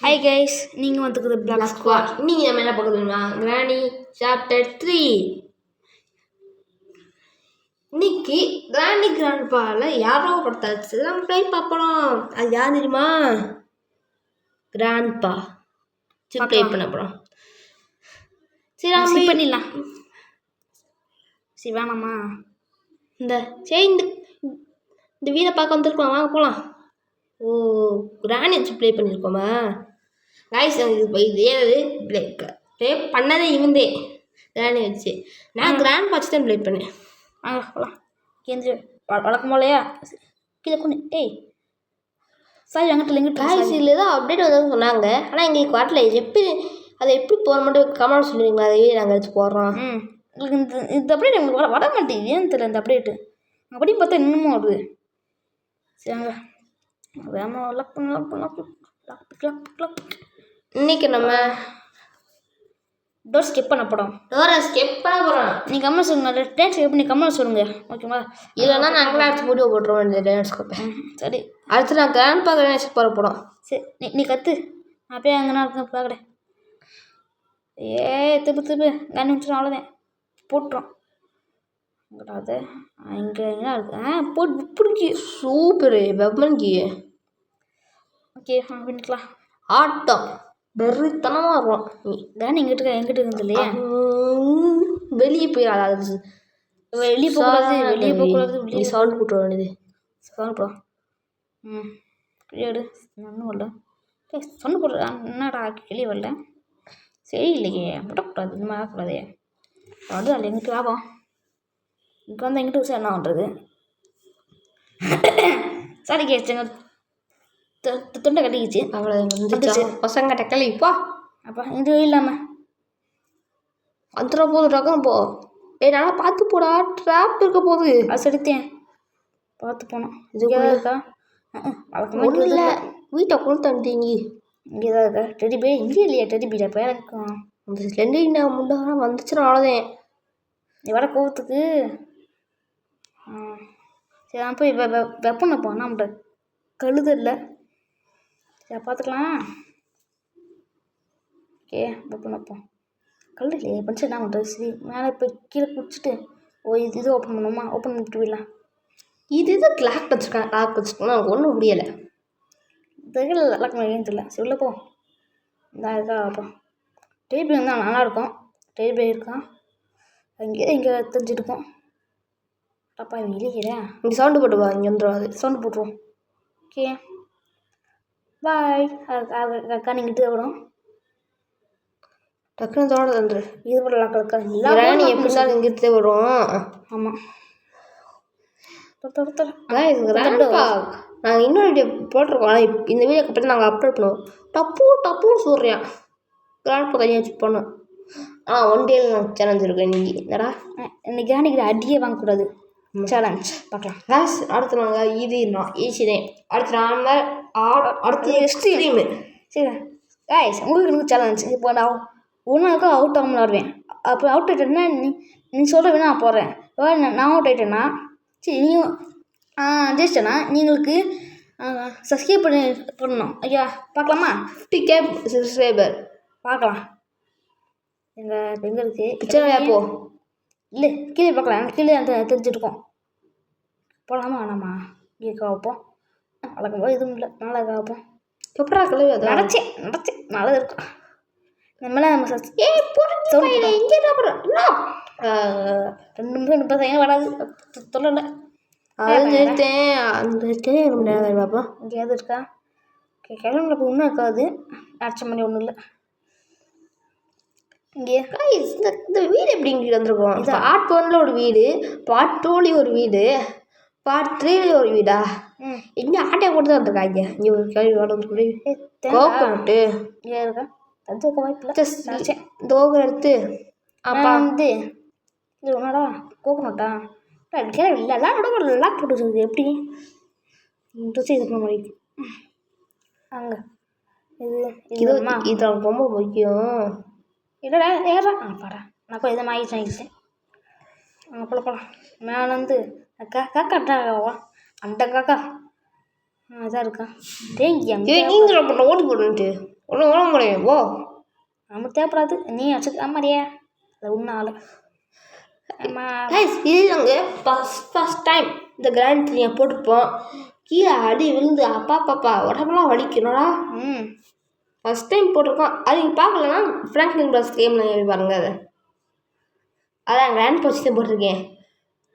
Hi guys, நீங்கள் வந்துக்குது black squad. இன்னைக்கு நம்ம என்ன பார்க்குறோம்னா கிராணி சாப்டர் 3. இன்னைக்கு கிராணி கிராண்ட்பாவில் யாரோ படுத்தாச்சு நம்ம ப்ளே பார்ப்போம். அது யார் தெரியுமா? கிராண்ட்பா. சரி ப்ளே பண்ண போகிறோம். சரி நம்ம பண்ணிடலாம். சரி வேணாமா? சரி இந்த வீடை பார்க்க வந்துருக்கலாம், வாங்க போகலாம். ஓ, கிராணி வச்சு ப்ளே பண்ணியிருக்கோமா கைஸ்? ப்ளே பண்ணதே இவந்தே கிராணி வச்சு. நான் கிராண்ட் வச்சு தான் ப்ளே பண்ணேன். வாங்க போகலாம். கேந்திர வழக்கம் போலையா கீழே கொண்டு சாரி அங்கிட்ட எங்கிட்ட கைஸ் இல்லை தான் அப்டேட் வந்ததுன்னு சொன்னாங்க. ஆனால் எங்களுக்கு வரல. அதை எப்படி போகிற மட்டும் கமெண்ட் சொல்லுவீங்களா? அதையே நாங்கள் எடுத்து போடுறோம். இந்த அப்டேட் எங்களுக்கு வர மாட்டேங்குது. ஏன்னு தெரியல இந்த அப்டேட்டு. அப்படி பார்த்தா இன்னமும் வருது. சரிங்க, இன்னைக்கு நம்ம டோர் ஸ்கிப் பண்ண போகிறோம். நீ கம்மல் சொல்லுங்க. டான்ஸ் ஸ்கிப் பண்ணி கம்மல் சொல்லுங்க, ஓகேவா? இல்லைன்னா நாங்களே அடுத்து முடிவு போட்டுருவோம் இந்த டான்ஸ் ஸ்கிப்பை. சரி, அடுத்து நான் கிராண்ட்பா டான்ஸ் போட போகிறோம். சரி, நீ கற்று அப்படியே அங்கேனா இருக்க பார்க்குறேன். திருப்பு கண்ணு வச்சுரும், அவ்வளோதான் போட்டுரும். அது இங்கே என்ன இருக்கு? போட்டு பிடிக்கி சூப்பரு வெப்பன்கி. ஓகே, பண்ணிக்கலாம். ஆட்டம் வெறித்தனமாக இருக்கும். தான் எங்கிட்ட இருந்து இல்லையா? வெளியே போய் அதாவது வெளியே போகக்கூடாது. நீ சவுண்ட் போட்டுற வேண்டியது. சவுண்ட் போ. கிளியாடு ஒன்றும் வரல. சவுண்ட் போடுற என்னடா கிளியே வரல. சரி இல்லையே, விடக்கூடாது, இந்த மாதிரி ஆகக்கூடாதே. வந்து அதில் எங்கிட்ட லாபம். இங்கே வந்து எங்கிட்ட விஷயம் என்ன பண்ணுறது? சரி கேச்சுங்க, தொண்டை கட்டிக்கிச்சு. அவ்வளோ வந்துச்சு பசங்க டக்கலி இப்போ. அப்போ இது இல்லாமல் வந்துட போகுது டக்குன்னு போ. நல்லா பார்த்து போடா, ட்ராப் இருக்க போகுது. அது செடுத்தேன், பார்த்து போனோம். இது இருக்கா? ஒன்றும் இல்லை, வீட்டை கொளுத்தீங்க. இங்கே தான் இருக்கா டெடி பே? இங்கே இல்லையா டெடி பீடா? பேர் இருக்கும் அந்த ரெண்டு முன்னாடி வந்துச்சுன்னா அவ்வளோதான். நீ வர கோவத்துக்கு. சரி, நான் போய் வெப்பன் வைப்போம். நம்மகிட்ட கழுது இல்லை. சரி பார்த்துக்கலாம். ஓகே, வெப்பன் வைப்போம். கழுது இல்லையே படிச்சு என்ன பண்ணுறது? சரி, மேலே போய் கீழே குடிச்சிட்டு இது ஓப்பன் பண்ணுவோமா? ஓப்பன் பண்ணிட்டு போயிடலாம். இது லாக் வச்சுருக்கோம் நமக்கு ஒன்றும் முடியலை. தெரியல லாக் பண்ண தெரியல. சரி உள்ள போ. இந்த இருக்கா வைப்போம். டெய்பி வந்தால் நல்லாயிருக்கும். டெய்பி இருக்கான் இங்கே தெரிஞ்சிருக்கோம். தப்பா இவங்க இல்லைக்கிறேன். இங்கே சவுண்டு போட்டுவா, இங்கே வந்துடுவாது. சவுண்டு போட்டுருவோம். Okay bye. அக்கா நீங்கள் இட்டு வரும் டக்குன்னு தோட தந்துரு. இது கூட லாக்கா நீ எப்படி இருந்தாலும் இங்கிட்டே வரும். ஆமாம், நாங்கள் இன்னொரு வீடியோ போட்டிருக்கோம். ஆனால் இந்த வீடியோக்கு பற்றி நாங்கள் அப்லோட் பண்ணுவோம். டப்புன்னு சொல்கிறேன். கிராண்ட்பா தனியாக வச்சு பண்ணோம். ஒன் டேயில் நான் சேலஞ்ச் இருக்கேன். இன்னைக்கு என்னடா இன்னைக்கு கிராண்டிக்கு அடியே வாங்கக்கூடாது சேலஞ்ச் பார்க்கலாம். கேஸ் அடுத்து நாங்கள் இது ஈஸிதான். அடுத்து எக்ஸ்ட்ரீமு. சரி கேஸ், உங்களுக்கு சேலஞ்ச். இப்போ நான் ஒன்றுக்கும் அவுட் ஆகாமல் விளாடுவேன். அப்போ அவுட் ஆகிட்டேன்னா நீ சொல்கிற வேணா நான் போடுறேன். நான் அவுட் ஆகிட்டேன்னா சரி, நீயும் ஜெயிச்சிட்டேன்னா நீங்களுக்கு சப்ஸ்கிரைப் பண்ணணும். ஐயா பார்க்கலாமா? 50K சப்ஸ்கிரைபர் பார்க்கலாம். எங்கே இருக்குது பிக்சர்? போ இல்லை, கீழே பார்க்கலாம். கீழே அந்த தெரிஞ்சுருக்கோம். போகலாமா வேணாமா? இங்கே வைப்போம். வளர்க்கும் போது எதுவும் இல்லை, நல்லா இருக்கா வைப்போம். எப்படா கழுவி அதை நடச்சேன் நல்லா இருக்கும். நம்மள நம்ம ரெண்டு 30 செகண்ட் வராது. சொல்லலை பாப்பா. எங்கேயாவது இருக்கா? கிளம்புல போய் ஒன்றும் இருக்காது. அடிச்ச மணி ஒன்றும் இல்லை. இங்கே இந்த வீடு எப்படி இங்கே வந்திருக்கோம்? இது பார்ட் 1ல் ஒரு வீடு, பார்ட் 2லேயும் ஒரு வீடு, பார்ட் 3லேயும் ஒரு வீடா? இங்கே ஆட்டையை போட்டு தான் வந்துருக்காங்க. இங்கே ஒரு கேள்வி கோகனட்டு இங்கே இருக்கா? தஞ்சாவூர் வாய்ப்பில்லை. தோகை எடுத்து அப்பா வந்து இது ஒன்றாடா கோகனட்டா இல்லை எல்லாம் கூட லாக் போட்டு வச்சுருக்கு. எப்படி ட்ரெஸ் இது பண்ண மாதிரி அங்கே இது ரொம்ப முக்கியம். இல்லைடா ஏறா பாடா நான் போய் இதை ஆகிடுச்சேன். போகலாம் மேலேருந்து காக்காட்டாவா அந்த காக்கா அதான் இருக்கா? நீங்கள் ஓட்டு போட்டுன்ட்டு ஒன்றும் ஓட முடியும் ஓ. நமக்கு தேவைப்படாது. நீ வச்சுக்க மாதிரியா அது ஒன்றும் ஆளு. இது நாங்கள் ஃபஸ்ட் டைம் இந்த கிராண்ட் த்ரீயை போட்டுப்போம். கீழே அடி விழுந்து அப்பா உடம்புலாம் வலிக்கணும்டா. ஃபஸ்ட் டைம் போட்டிருக்கோம். அது நீங்கள் பார்க்கலன்னா ஃப்ராங்க்லின் ப்ளஸ் கேமில் பாருங்க. அதான் கிராண்ட் போச்சு போட்டிருக்கேன்.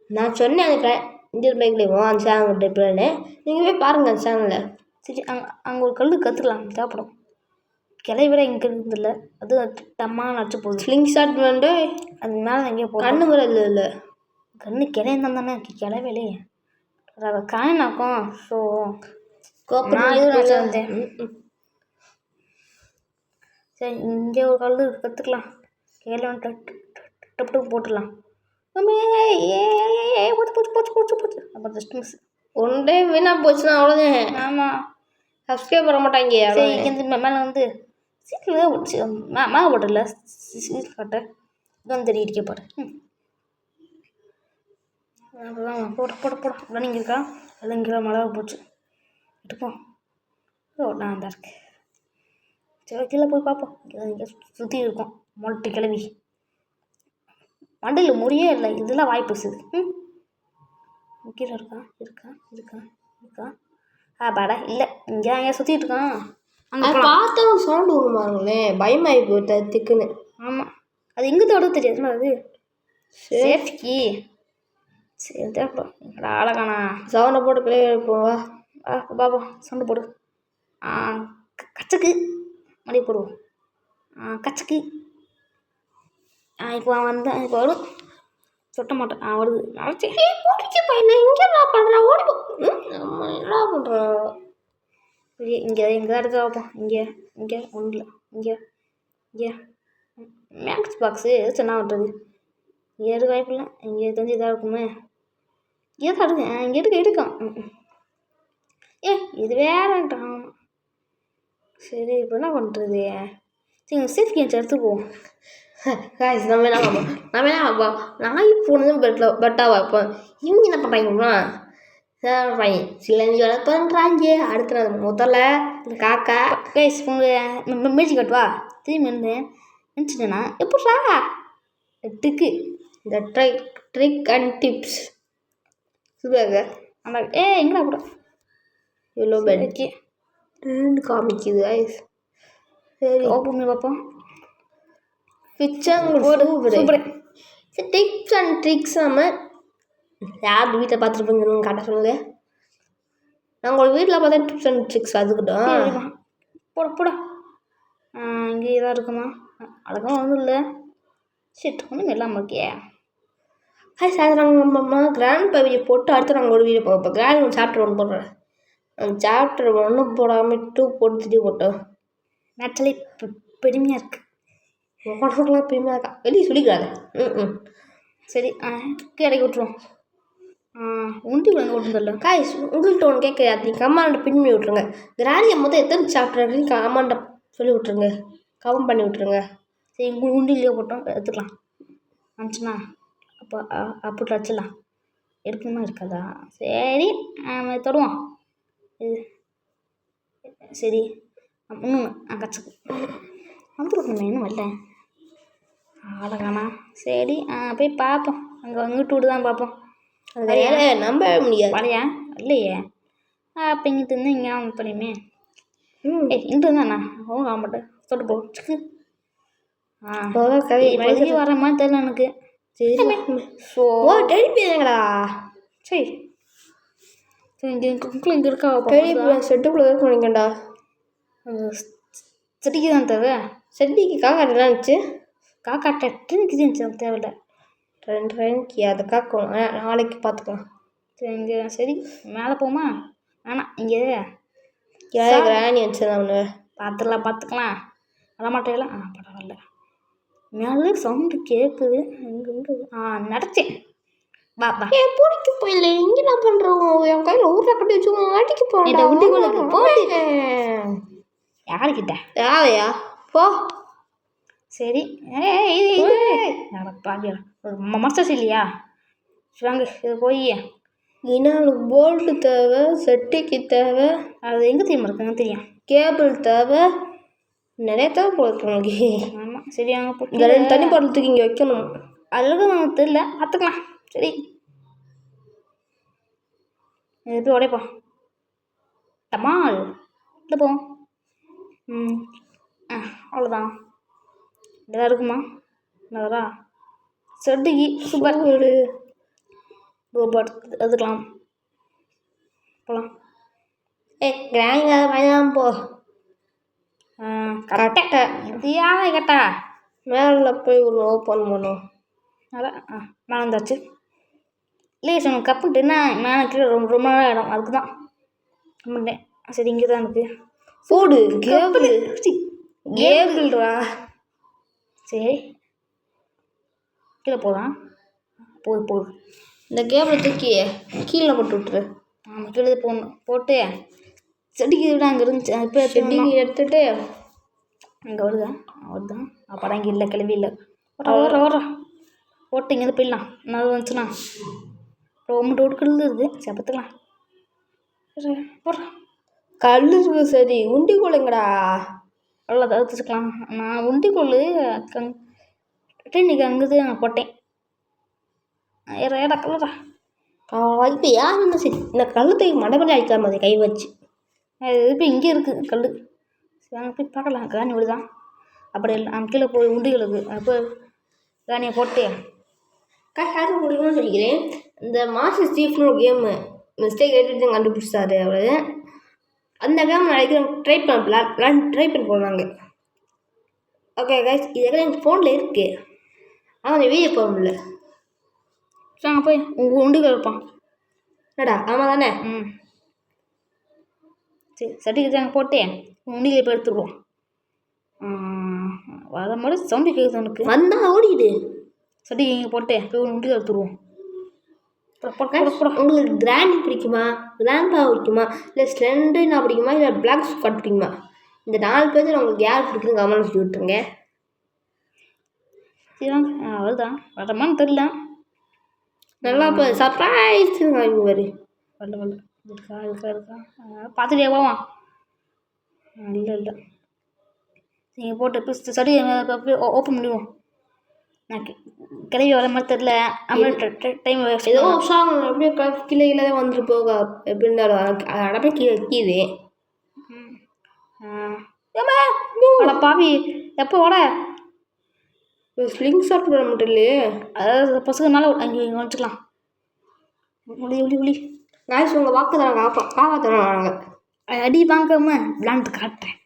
நான் சொன்னேன் அந்த இந்தியன் பைக்லேயும் அந்த சேனல் டிப்ளன்னு நீங்கள் போய் பாருங்கள் அந்த சேனலில். சரி அங்கே ஒரு கல் கற்றுக்கலாம் தேவைப்படும். கிளை விட இங்கே இருக்குதில்ல அது தம்மாக நடிச்சு போகுது. ஸ்லிங் ஷாட் வந்து அது மேலே எங்கேயோ போகும். கண்ணு வர இல்லை கண்ணு கிளையந்தான் தானே கிளவேலே காயினாக்கும். ஸோ நான் இது நினச்சி வந்தேன். சரி இங்கே ஒரு கல் கற்றுக்கலாம். கேள்வி டப்பு போட்டுடலாம். போச்சு அப்புறம் ஜஸ்ட் மிஸ். ஒன் டே வீணாக போச்சுன்னா அவ்வளோதான். ஆமாம் சப்ஸ்கிரைப் பண்ண மாட்டாங்க. சரி இங்கே மேலே வந்து சீக்கிரம் மேலே போட்டல சீட் கட்ட இதான் தெரிய இடிக்க போடு. போட ரன்னிங் இருக்கா எல்லாம் இங்கே மழை போச்சு எடுப்போம். நான் தான் இருக்கு. சரி கீழே போய் பார்ப்போம். இங்கே சுற்றி இருக்கோம் மொட்டை கிளவி மண்டையில் முறியே இல்லை. இதெல்லாம் வாய்ப்பு இருக்குது. கீழே இருக்கா பாடா இல்லை இங்கே எங்கேயா சுற்றிட்டு இருக்கான். அங்கே பார்த்தவங்க சவுண்டு வருவாங்களேன் பயமாகி போயிட்டு திக்குன்னு. ஆமாம் அது எங்கே தோட தெரியாதுமா அது சேஃப்டி. சரி தேப்பா அழகானா சவுண்டை போட்டு பிள்ளைய போவா பாபா சவுண்டு போடு. கச்சக்கு மணி போடுவோம். கச்சக்கு இப்போ வந்தேன். இப்போ வரும் சொட்ட மாட்டேன். வருது நினச்சி போட்டுச்சு பையன் இங்கே நான் பண்ணுறேன் ஓடி நம்ம என்ன பண்ணுறோம். இங்கே தான் இருக்க வைப்போம். இங்கே ஒன்றும் இல்லை. இங்கே மேக்ஸ் பாக்ஸு எது சொன்னா விட்டுறது. இங்கே இருக்க வாய்ப்பு இல்லை. இங்கே தெரிஞ்சு இதாக இருக்குமே. இங்கே தான் இருக்கு. இங்கே எடுக்கான். இது வேறன்ட்டான். சரி இப்போ என்ன பண்ணுறது. சரி சேஃப் கேம்ஸ் எடுத்துக்குவோம். காய்ஸ் நம்ம என்ன நாய் போனதும் பெட்டாக வைப்போம். இவங்க என்ன பண்ணுறாங்கன்னா பையன் சிலஞ்சி வளர்ப்புன்றாங்க. அடுத்த முதல்ல இந்த காக்கா கைஸ் உங்கள் மேஜிக் கட்டுவா திரும்பி வந்து நினச்சிட்டேன்னா எப்படா டிக்கு இந்த ட்ரிக் அண்ட் டிப்ஸ் சொல்லுவாங்க. ஆனால் எங்கடா கூட இவ்வளோ பெட் காமிக்குது ஐஸ். சரி ஓப்பன் பண்ணி பார்ப்போம். Super tips and tricks. நம்ம யார் வீட்டில் பார்த்துருப்பீங்கன்னு காட்ட சொல்லுங்க. நாங்கள் ஒரு வீட்டில் பார்த்தா டிப்ஸ் அண்ட் ட்ரிக்ஸ் அதுக்கிட்டோம் போட இங்கே இதாக இருக்குமா அதுக்கெல்லாம் ஒன்றும் இல்லை. சரி ஒன்றும் இல்லாமல் இருக்கே. சார் நாங்கள் கிராண்ட் வீடியோ போட்டு அடுத்து நாங்கள் ஒரு வீடியோ பார்ப்போம். கிராண்ட் சாப்டர் 1 போடுறேன். அந்த சாப்டர் 1 போடாமல் 2 போட்டு 3 போட்டோம். நேச்சுரலி பெருமையாக இருக்குது. உடம்புலாம் பெருமையாக இருக்கா வெளியே சொல்லிக்கிறாங்க. சரி இறக்கி விட்ருவோம். உண்டி விளங்க விட்டுருந்தல காய்ஸ் உங்கள்கிட்ட ஒன்று கேட்குறது. நீங்கள் கமாண்டை பின் பண்ணி விட்ருங்க. கிராண்டியை மொத்தம் எத்தனை சாப்டர் இருக்குன்னு கமாண்டை சொல்லி விட்ருங்க. கமெண்ட் பண்ணி விட்ருங்க. சரி உண்டிலேயே போட்டோம் எடுத்துக்கலாம் வந்துச்சுன்னா அப்போ வச்சிடலாம். எடுக்கணுமா இருக்காதா. சரி தொடுவோம். இது சரி இன்னொன்று கச்சுக்கு வந்துருக்கணும் இன்னும் வரல அழகானா. சரி போய் பார்ப்போம். அங்கிட்டு விட்டு தான் பார்ப்போம். அது நம்ப முடியாது வரையா இல்லையே அப்போ இங்கிட்டு இருந்தால் இங்கே ஆன் பண்ணியுமே. இங்கிட்டு இருந்தாண்ணா அவங்க ஆக மாட்டேன் தொட்டு போச்சுக்கு. வர மாதிரி தெரியல எனக்கு. சரி ஸோ தெரியுங்களா. சரி சரி இங்கே இருக்கா பெரிய செட்டுக்குள்ளே இருக்க நினைக்கண்டா. செடிக்கு தான் தேவை. செடிக்கு காக்காட்டெல்லாம் இருந்துச்சு. காக்காட்டை ட்ரெயினுக்கு இருந்துச்சு தேவையில்ல. ட்ரெயினுக்கு அதை காக்கும் நாளைக்கு பார்த்துக்கலாம். சரி இங்கே சரி மேலே போமா வேணாம் இங்கே கிராணி வச்சு தான் ஒன்று பார்த்துக்கலாம் வரமாட்டேல. பரவாயில்ல மேலே சவுண்டு கேட்குது. இங்கே நடத்தேன் பாப்பா பிடிக்க போயில இங்கே என்ன பண்ணுறோம். என் கையில் ஊரில் கட்டி வச்சு அடிக்க போகிறேன். உண்டிகளுக்கு போட்டு யாருக்கிட்ட யாரையா போ. சரி பாக்கியா ஒரு மஸ்டர்ஸ் இல்லையா வாங்க இது போய் இன்னும் போல்ட்டு தேவை. செட்டிக்கு தேவை. அது எங்கே தெரியுமா இருக்குங்க தெரியும். கேபிள் தேவை. நிறைய தேவை போல உங்களுக்கு. ஆமாம் சரி அங்கே இந்த போட்டு 2 தண்ணி பாட்டில் தூக்கி இங்கே வைக்கணும். அதுக்கு நமக்கு தெரியல பார்த்துக்கலாம். சரி இது போய் உடைப்பா டமால் இல்லை போ. அவ்வளோதான். இதெல்லாம் இருக்குமா நல்லா செட்டுக்கு சூப்பர். ஒரு எடுத்துக்கலாம் போகலாம். கிராண்டாக பயணம் போ. கரெக்டாக இது யாரை கேட்டா மேலே போய் ஒரு ஓப்பன் பண்ணும். அதான் மேலே வந்தாச்சு. இல்லையே சொன்ன கப்புன்ட்டு என்ன மேலே கீழே ரொம்ப ரொம்ப நேரம் இடம் அதுக்கு தான் கம்மிட்டேன். சரி இங்கே தான் இருக்குது போடு கேபிள் கேபிள்ரா. சரி கீழே போதான் போகுது. இந்த கேபிளை தூக்கி கீழே போட்டு விட்டுரு. ஆமாம் கீழே போடணும். போட்டு செடிக்கு விட அங்கே இருந்துச்சு இப்போ செடிக்கு எடுத்துகிட்டு அங்கே வருதான் படம் இங்கே இல்லை கிளம்பி இல்லை வர போட்டு இங்கேருந்து போயிடலாம். நல்லா வந்துச்சுண்ணா ரொம்ப டோட்டு இருக்குது செப்பத்துக்கலாம். போடுறேன் கல் இருக்குது. சரி உண்டிக்கோளுங்கடா அவ்வளோ தவிர்த்துக்கலாம். நான் உண்டிக்கோள் இன்னைக்கு அங்குது நான் போட்டேன். ஏடா கலரா இப்போ யார் இருந்தால் சரி இந்த கல் தூக்கி மடப்படி அடிக்காம அதை கை வச்சு. அது இப்போ இங்கே இருக்குது கல். சரி அங்கே போய் பார்க்கலாம். காணி விடுதான் அப்படி இல்லை நம்ம கீழே போய் உண்டிகளுக்கு அப்போ காணியை போட்டு கரெக்டாக முடியும்னு சொல்லிக்கிறேன். இந்த மாஸ்டர் சீஃப்னு ஒரு கேமு மிஸ்டேக் எடுத்து கண்டுபிடிச்சாரு அவர். அந்த கேம் நாளைக்கு ட்ரை பண்ண போகிறாங்க. ஓகே கைஸ் இதெல்லாம் எங்கள் ஃபோனில் இருக்குது. ஆனால் அந்த வீடியோ போட முடியல. சரி அங்கே போய் உங்கள் உண்டிகள் இருப்பான் என்னடா ஆமாம் தானே. சரி சர்டிஃபிகேட் அங்கே போட்டு உண்டிகளை இப்போ எடுத்துருவோம். வர மாதிரி சவுண்டு கேட்குது எனக்கு. வந்தால் ஓடிடு. சர்டிஃபிகேட் இங்கே போட்டு போய் உண்டிகள் எடுத்துருவோம். உங்களுக்கு கிராண்டி பிடிக்குமா கிராண்ட்பா பிடிக்குமா இல்லை ஸ்லெண்டர்னா பிடிக்குமா இல்லை பிளாக் ஸ்பாட் பிடிக்குமா? இந்த 4 பேர் உங்களுக்கு யார் பிடிக்குன்னு கமெண்ட் சொல்லி விட்டுருங்க. சரிதாங்க அவ்வளோதான் வரமான்னு தெரில. நல்லா இப்போ சர்ப்ரைஸ் வாங்கி வரு வரல இருக்கா பார்த்துட்டே போவான். இல்லை நீங்கள் போட்டு இப்போ சரி ஓப்பன் பண்ணிடுவோம். நான் கிளவி வர மாதிரி தெரில. டைம் ஏதோ சாங் அப்படியே கீழே தான் வந்துட்டு போக எப்படி இருந்தாலும் அடப்பே கீழே கீது. பாவி எப்போ வர ஸ்லிங் ஷாட் பண்ண மட்டும் இல்லையே. அதாவது பசங்கனால அங்கே வச்சுக்கலாம். ஒளி காய்ஸ் உங்கள் வாக்கு தராங்க காவா தராங்க அடி வாங்காம விளாண்டு காட்டுறேன்.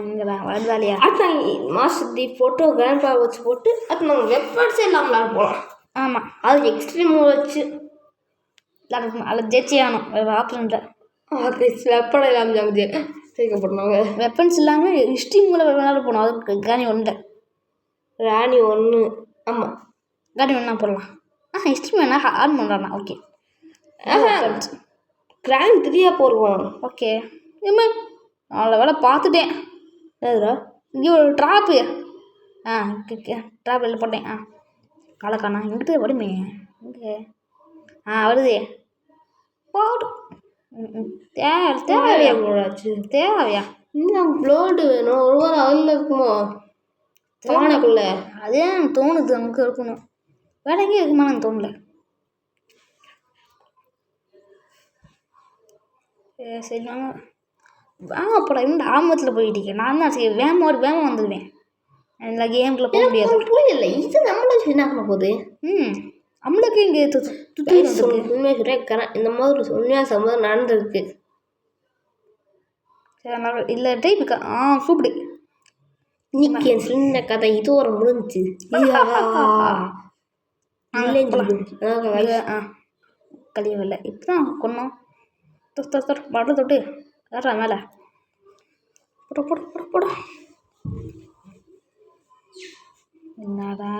இங்கே தான் வருதாலியா அடுத்த மாஸ்டர் ஃபோட்டோ கிராண்ட்பா வச்சு போட்டு அது நாங்கள் வெப்பன்ஸே இல்லாமல் விளாட போகலாம். ஆமாம் அது எக்ஸ்ட்ரீம் வச்சு விளாடணும். அதில் ஜெயிச்சி ஆகணும் வேறு ஆப்ஷன் இல்லை. வெப்பன் இல்லாமல் சேர்க்கப்படுறாங்க. வெப்பன்ஸ் இல்லாமல் ஹிஸ்ட்ரி மூலம் விளாட போகணும். அதுக்கு காணி ஒன்று ராணி 1 ஆமாம் காணி ஒன்றா போடலாம். ஹிஸ்ட்ரி வேணா ஆன் பண்ணுறாண்ணா. ஓகே கிராண்ட் 3 போடுவோம். ஓகே ஏமா அவ்வளோ வேலை பார்த்துட்டேன். எதுரா இங்கே ஒரு ட்ராப்பு ட்ராப் இல்லை போட்டேன். காலக்காண்ணா இங்கிட்டு வருமே இங்கே வருது போடு. தேவையா தேவையா இன்னும் ப்ளோடு வேணும். ஒரு வாரம் அதில் இருக்குமோ பானைக்குள்ள அதே எனக்கு தோணுது அங்கே இருக்கணும். வேற எங்கேயும் இருக்குமா எனக்கு தோணல. சரி வாங்க போட இந்த ஆமத்தில் போயிட்டீங்க. நான் தான் சரி வேகமாக வந்துடுவேன். இந்த கேமுக்குள்ள போக முடியாது. இல்லை இது நம்மளும் என்ன பண்ண போகுது. நம்மளுக்கு இங்கே உண்மையாக சொல்கிறேன் இந்த மாதிரி உண்மையாக சம்பவம் நடந்திருக்கு. சரி இல்லை டைப் சூப்படி இன்னைக்கு என் சின்ன கதை இது ஒரு முடிஞ்சிச்சு. கழியவில்லை இப்போ தான் கொன்னோம். படம் தொட்டு ஏறா மேலே போட என்னடா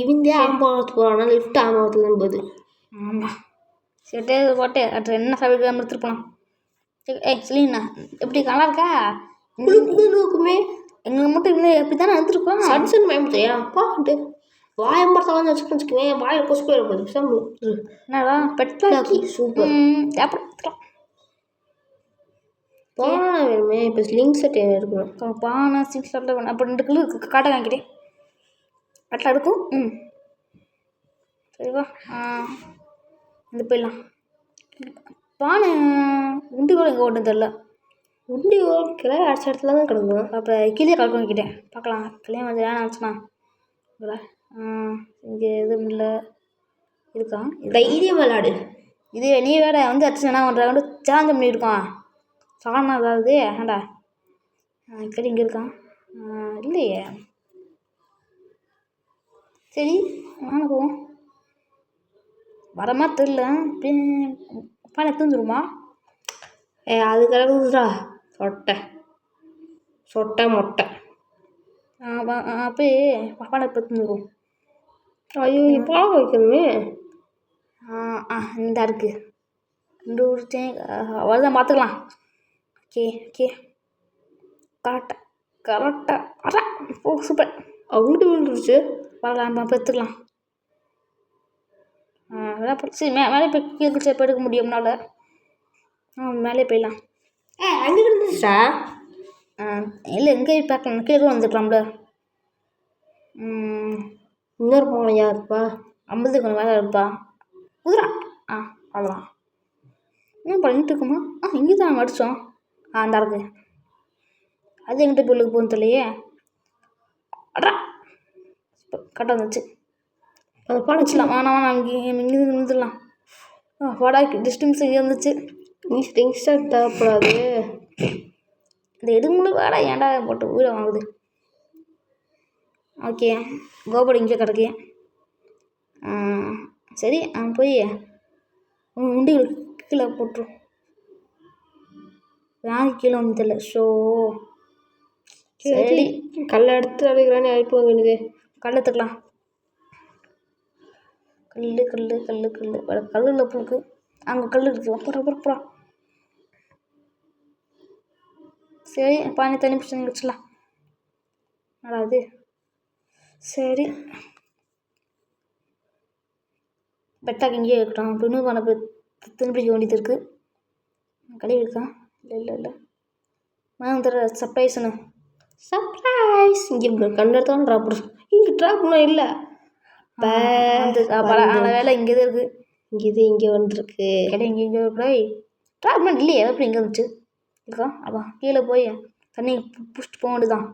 இவந்தே ஆம்பளத்து போகிறானா லிஃப்ட் ஆம்பளத்துக்கு போகுது. ஆமாம் சரி போட்டு அது என்ன சமைக்க எடுத்துட்டு போகலாம். சொல்லிண்ணா எப்படி நல்லா இருக்கா இருக்குமே எங்களுக்கு மட்டும் இல்லை எப்படி தானே எடுத்துருக்கோம். சட்சன் பயன்படுத்தையா பாட்டு வாயம்பரத்தெல்லாம் வச்சுக்கணும் வச்சுக்குவேன். வாயில் கொசு போயிட என்னடா பெட்லாக்கி சூப்பர் அப்புறம் பானை வேணுமே. இப்போ ஸ்லிங் செட் இருக்கணும். பானை சிக்ஸ் ஷாட்டில் வேணும். அப்போ 2 கிலோ காட்டை வாங்கிட்டேன். கரெக்டாக இருக்கும். சரிவா. இது போயிடலாம். பானை உண்டி கூட எங்கே ஓட்டுன்னு தெரில. உண்டி கிளை அடிச்ச இடத்துல தான் கிடக்கும். அப்போ கீழே கலக்க வாங்கிட்டேன். பார்க்கலாம் கிளியே வந்து வேணாம் ஆச்சுண்ணா. இங்கே எதுவும் இல்லை இருக்கா? தைரியம் விளாடு. இது நீ வேற வந்து அச்சுனா ஒன்றரை வந்து சேலஞ்ச் பண்ணியிருக்கான். சாணம் அதாவது ஏண்டா கறி இங்கே இருக்கான். இல்லையே. சரி வாங்க போவோம். வரமா தெரில. பானை தூந்துருமா? அது கிடக்குதுடா. சொட்டை மொட்டை. அப்போ பானை இப்போ தூந்துரும். ஐயோ பழம் வைக்கணுமே. இந்த இருக்கு 2 உரிச்சேன். அவ்வளோதான் பார்த்துக்கலாம். ஓகே கரெக்டாக வரேன். சூப்பர். அவங்ககிட்ட விழுந்துருச்சு. வரலாம் எடுத்துக்கலாம். சரி மேலே போய் கீழே இப்போ எடுக்க முடியும்னால மேலே போயிடலாம். அங்கே இருந்துச்சா? இல்லை எங்கே பார்க்கலாம். கீழே வந்துக்கலாம்ல. இன்னொரு பானையா இருப்பா. 50 கொஞ்சம் வேலை இருப்பா. குதிரா. அவ்வளோதான். ஏன் பண்ணிட்டு இருக்குமா? இங்கே தான் அடித்தோம். அந்த இருக்கு. அது எங்கிட்ட பொருளுக்கு போகணும் தெரியலையே. அட்ரா கரெக்டாக வந்துச்சு. அந்த பானை வச்சுலாம். வேணாம் இங்கே வந்துடலாம். வாடா டிஸ்டன்ஸ் இங்கே வந்துச்சு. நீ ஸ்ட்ரிங்ஸ் தேவைப்படாது. இந்த எடுங்களும் வேடா ஏன்டா போட்டு வீடை வாங்குது. ஓகே கோபடி இங்கே கிடக்கு. சரி போய் உண்டி கீழே போட்டுரும். யாருக்கு கீழே வந்து தெரியல. சரி கல்லை எடுத்து அடிக்கிறானே அழைப்பு வேணுது. கல் எடுத்துக்கலாம். கல்லில் புழுக்கு அங்கே கல் இருக்குது. அப்புறம் சரி பானை தண்ணி பிடிச்சி வச்சிடலாம். நல்லாது. சரி பெட்டாக்கு இங்கேயே இருக்கட்டும். இப்போ இன்னும் பானை தண்ணி பிடிக்க வேண்டியது இருக்குது. கழுவி இருக்கா? இல்லை மேம் தர சர்ப்ரைஸ்ண்ணு. சர்ப்ரைஸ். இங்கே கண்டு எடுத்தாலும் ட்ராப் இங்கே ட்ராப்னா இல்லை. வேலை இங்கே தான் இருக்குது. இங்கே வந்துருக்கு. கடை இங்கே போய் ட்ராப்மெண்ட் இல்லையே. எப்படி இங்கே வந்துச்சு இருக்கா? கீழே போய் தண்ணி பிடிச்சிட்டு போக வேண்டியதான்.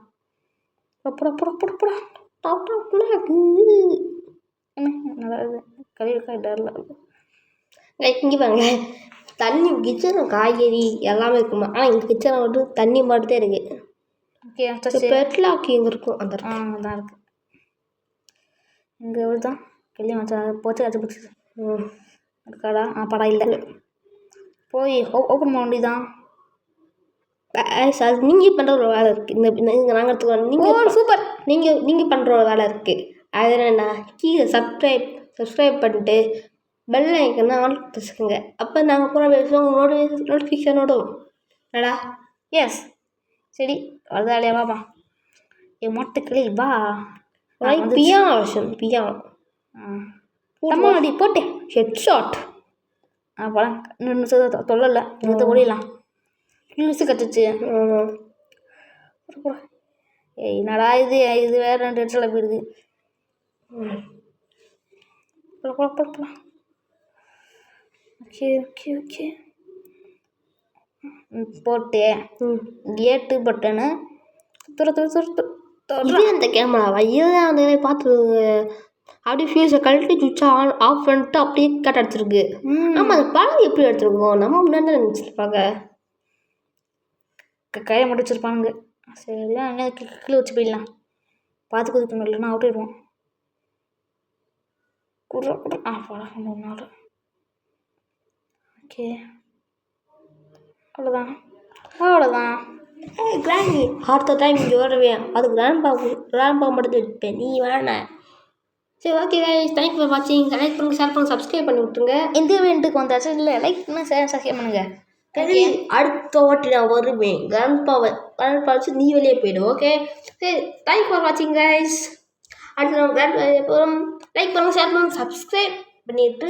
நல்லா இது கழுவி டரில் இங்கே பாருங்க. தண்ணி கிச்சன் காய்கறி எல்லாமே இருக்குமா? ஆனால் எங்கள் கிச்சனை மட்டும் தண்ணி மட்டும்தான் இருக்குது. ஓகே பெட்லாக் எங்கே இருக்கும்? அந்த அதான் இருக்குது. இங்கே எவ்வளோ தான் கிளி வச்சா போச்சு காய்ச்சி பிடிச்சி இருக்காடா? படம் இல்லை. போய் ஓப்பன் பண்ண வேண்டியதான். சார் நீங்கள் பண்ணுற ஒரு வேலை இருக்குது. இந்த நாங்கள் எடுத்துக்கிறோம். நீங்கள் சூப்பர். நீங்கள் பண்ணுற ஒரு வேலை இருக்குது. அது என்னென்னா கீழே சப்ஸ்கிரைப் பண்ணிட்டு பெல் ஐக்கனை ஆன் வச்சுக்கோங்க. அப்போ நாங்கள் போகிற நோட்டிஃபிகேஷனோடும் என்னடா. எஸ் சரி வருதாலையா பாப்பா. என் மொட்டைக்கிளி பா. பியானோ வருஷன் அடி போட்டேன். ஹெட்ஷாட். படம் இன்னும் தொல்லலை. இங்கே ஓடிடலாம். இழுசு கட்டுச்சு. என்னடா இது வேறு 2 ஹெட்ஸில் போயிடுது. போகலாம். ஓகே போட்டு கேட்டு பட்டனு இது அந்த கேமராவா? இதுதான் அந்த பார்த்து அப்படியே ஃபியூஸை கழட்டி சுவிட்சை ஆஃப் பண்ணிட்டு அப்படியே கட் அடிச்சிருக்கு. ஆமாம் அது படம் எப்படி எடுத்துருக்கோம்? நம்ம முன்னாடி நினச்சிருப்பாங்க. கையை மட்டும் வச்சுருப்பானுங்க. சரி என்ன கீழே வச்சு போயிடலாம். பார்த்து குதிக்கணும். இல்லைன்னா அவுட் ஆயிடுவோம். படம் 3 நாள். ஓகே அவ்வளோதான். கிராண்டி அடுத்த டைம் இங்கே வருவேன். அது கிராண்ட்பா மட்டும் வச்சுப்பேன். நீ வேணாம். சரி ஓகே கைஸ், தேங்க்ஸ் ஃபார் வாட்சிங். லைக் பண்ணுங்கள், ஷேர் பண்ணுங்கள், சப்ஸ்கிரைப் பண்ணி விட்டுருங்க. எந்த இவெண்ட்டுக்கு வந்தாச்சு இல்லை லைக் பண்ணால் சப்ஸ்கிரைப் பண்ணுங்கள். அடுத்த வாட்டி நான் வருவேன். கிராண்ட்பா வச்சு நீ வெளியே போயிடு. ஓகே சரி, தேங்க்ஸ் ஃபார் வாட்சிங் கைஸ். அடுத்து நம்ம கிராண்ட்பா போகிறோம். லைக் பண்ணுங்கள், ஷேர் பண்ணுங்கள், சப்ஸ்கிரைப் பண்ணிட்டு